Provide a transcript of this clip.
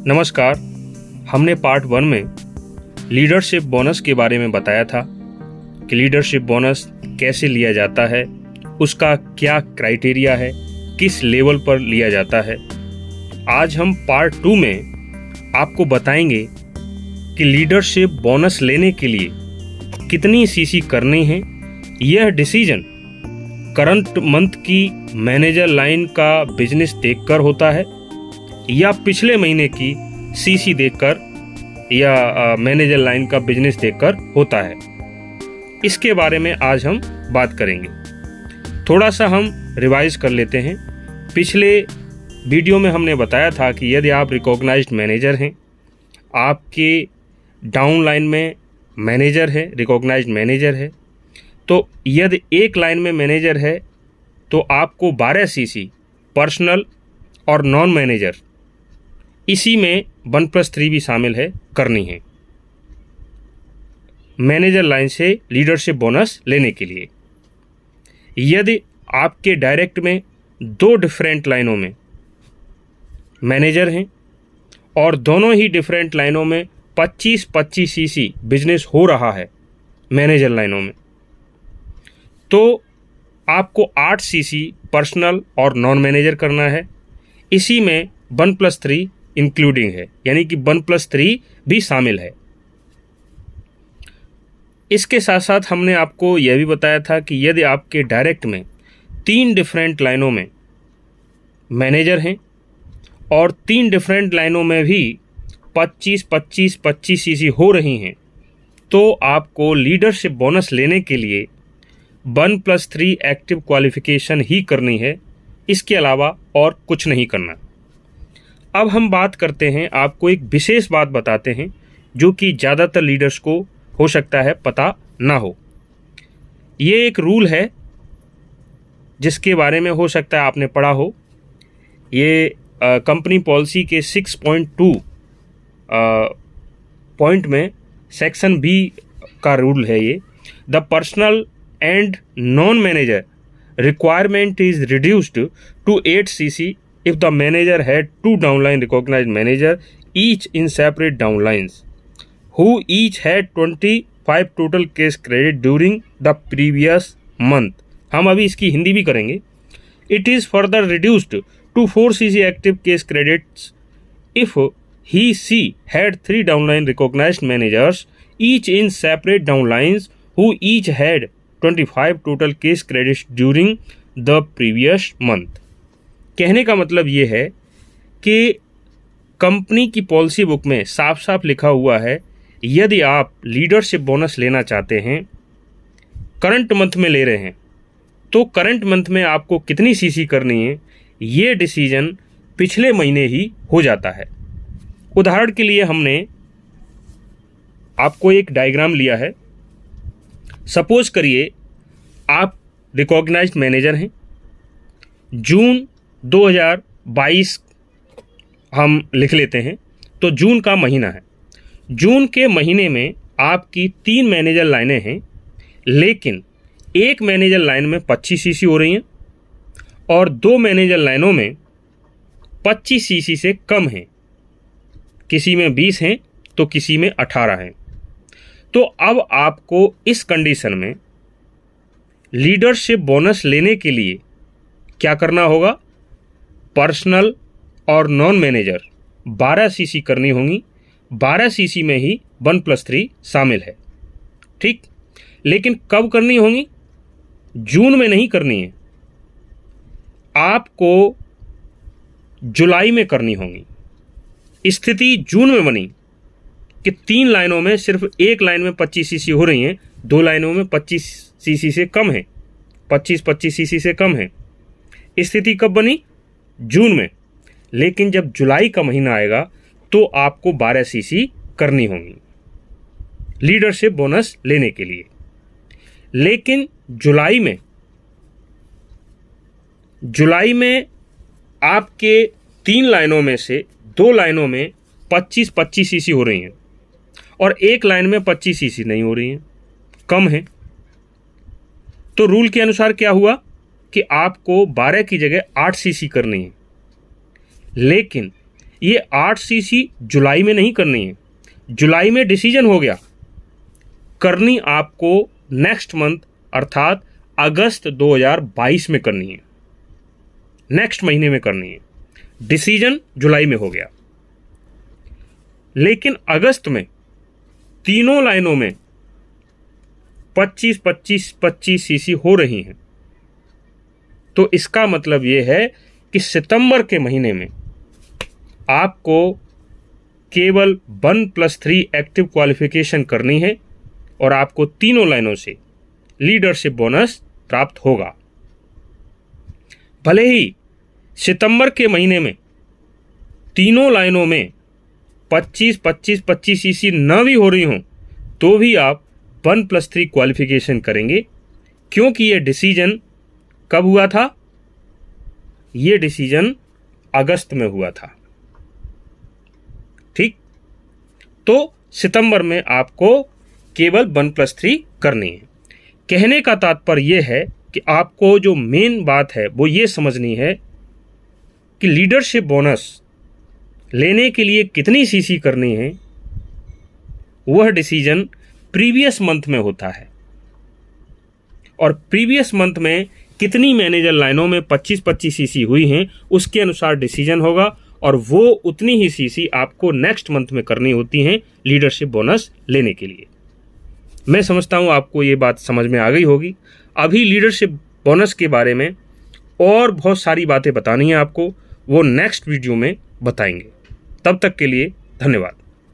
नमस्कार। हमने पार्ट 1 में लीडरशिप बोनस के बारे में बताया था कि लीडरशिप बोनस कैसे लिया जाता है, उसका क्या क्राइटेरिया है, किस लेवल पर लिया जाता है। आज हम पार्ट 2 में आपको बताएंगे कि लीडरशिप बोनस लेने के लिए कितनी सीसी करनी है। यह डिसीजन करंट मंथ की मैनेजर लाइन का बिजनेस देखकर होता है या पिछले महीने की सीसी देखकर या मैनेजर लाइन का बिजनेस देखकर होता है। इसके बारे में आज हम बात करेंगे। थोड़ा सा हम रिवाइज कर लेते हैं। पिछले वीडियो में हमने बताया था कि यदि आप रिकॉग्नाइज्ड मैनेजर हैं, आपके डाउन लाइन में मैनेजर है, रिकॉग्नाइज्ड मैनेजर है, तो यदि एक लाइन में मैनेजर है तो आपको 12 सीसी पर्सनल और नॉन मैनेजर, इसी में 1+3 भी शामिल है, करनी है मैनेजर लाइन से लीडरशिप बोनस लेने के लिए। यदि आपके डायरेक्ट में 2 डिफरेंट लाइनों में मैनेजर हैं और दोनों ही डिफरेंट लाइनों में 25-25 सीसी बिजनेस हो रहा है मैनेजर लाइनों में, तो आपको 8 सीसी पर्सनल और नॉन मैनेजर करना है। इसी में 1+3 इंक्लूडिंग है, यानी कि 1+3 भी शामिल है। इसके साथ साथ हमने आपको यह भी बताया था कि यदि आपके डायरेक्ट में 3 डिफरेंट लाइनों में मैनेजर हैं और 3 डिफरेंट लाइनों में भी 25-25-25 सीसी हो रही हैं, तो आपको लीडरशिप बोनस लेने के लिए 1+3 एक्टिव क्वालिफिकेशन ही करनी है। इसके अलावा और कुछ नहीं करना। अब हम बात करते हैं, आपको एक विशेष बात बताते हैं जो कि ज़्यादातर लीडर्स को हो सकता है पता ना हो। ये एक रूल है जिसके बारे में हो सकता है आपने पढ़ा हो। ये कंपनी पॉलिसी के 6.2 पॉइंट में सेक्शन बी का रूल है। ये the personal and non manager requirement is reduced to 8 CC if the manager had 2 downline recognized manager each in separate downlines who each had 25 total case credit during the previous month। हम अभी इसकी हिंदी भी करेंगे। It is further reduced to 4 cc active case credits if he had 3 downline recognized managers each in separate downlines who each had 25 total case credits during the previous month। कहने का मतलब ये है कि कंपनी की पॉलिसी बुक में साफ साफ लिखा हुआ है, यदि आप लीडरशिप बोनस लेना चाहते हैं, करंट मंथ में ले रहे हैं, तो करंट मंथ में आपको कितनी सीसी करनी है, ये डिसीजन पिछले महीने ही हो जाता है। उदाहरण के लिए हमने आपको एक डायग्राम लिया है। सपोज करिए आप रिकॉग्नाइज्ड मैनेजर हैं। जून 2022 हम लिख लेते हैं, तो जून का महीना है। जून के महीने में आपकी 3 मैनेजर लाइनें हैं, लेकिन एक मैनेजर लाइन में 25 सीसी हो रही हैं और 2 मैनेजर लाइनों में 25 सीसी से कम हैं। किसी में 20 हैं तो किसी में 18 हैं। तो अब आपको इस कंडीशन में लीडरशिप बोनस लेने के लिए क्या करना होगा? पर्सनल और नॉन मैनेजर 12 सीसी करनी होंगी। 12 सीसी में ही 1+3 शामिल है, ठीक। लेकिन कब करनी होंगी? जून में नहीं करनी है, आपको जुलाई में करनी होंगी। स्थिति जून में बनी कि 3 लाइनों में सिर्फ एक लाइन में 25 सीसी हो रही हैं, 2 लाइनों में 25 सीसी से कम है, 25-25 सीसी से कम है। स्थिति कब बनी? जून में। लेकिन जब जुलाई का महीना आएगा तो आपको 12 सीसी करनी होंगी लीडरशिप बोनस लेने के लिए। लेकिन जुलाई में आपके 3 लाइनों में से 2 लाइनों में 25-25 सीसी हो रही हैं और एक लाइन में 25 सीसी नहीं हो रही हैं, कम है। तो रूल के अनुसार क्या हुआ कि आपको 12 की जगह 8 सीसी करनी है। लेकिन ये 8 सीसी जुलाई में नहीं करनी है। जुलाई में डिसीजन हो गया, करनी आपको नेक्स्ट मंथ अर्थात अगस्त 2022 में करनी है, नेक्स्ट महीने में करनी है। डिसीजन जुलाई में हो गया, लेकिन अगस्त में तीनों लाइनों में 25-25-25 सीसी हो रही हैं। तो इसका मतलब यह है कि सितंबर के महीने में आपको केवल 1+3 एक्टिव क्वालिफिकेशन करनी है और आपको तीनों लाइनों से लीडरशिप बोनस प्राप्त होगा। भले ही सितंबर के महीने में तीनों लाइनों में 25-25-25 सीसी न भी हो रही हों, तो भी आप 1+3 क्वालिफिकेशन करेंगे, क्योंकि ये डिसीजन कब हुआ था? ये डिसीजन अगस्त में हुआ था। ठीक, तो सितंबर में आपको केवल 1+3 करनी है। कहने का तात्पर्य यह है कि आपको जो मेन बात है वो ये समझनी है कि लीडरशिप बोनस लेने के लिए कितनी सीसी करनी है, वह डिसीजन प्रीवियस मंथ में होता है। और प्रीवियस मंथ में कितनी मैनेजर लाइनों में 25-25 सीसी हुई हैं, उसके अनुसार डिसीजन होगा और वो उतनी ही सीसी आपको नेक्स्ट मंथ में करनी होती हैं लीडरशिप बोनस लेने के लिए। मैं समझता हूँ आपको ये बात समझ में आ गई होगी। अभी लीडरशिप बोनस के बारे में और बहुत सारी बातें बतानी है आपको, वो नेक्स्ट वीडियो में बताएंगे। तब तक के लिए धन्यवाद।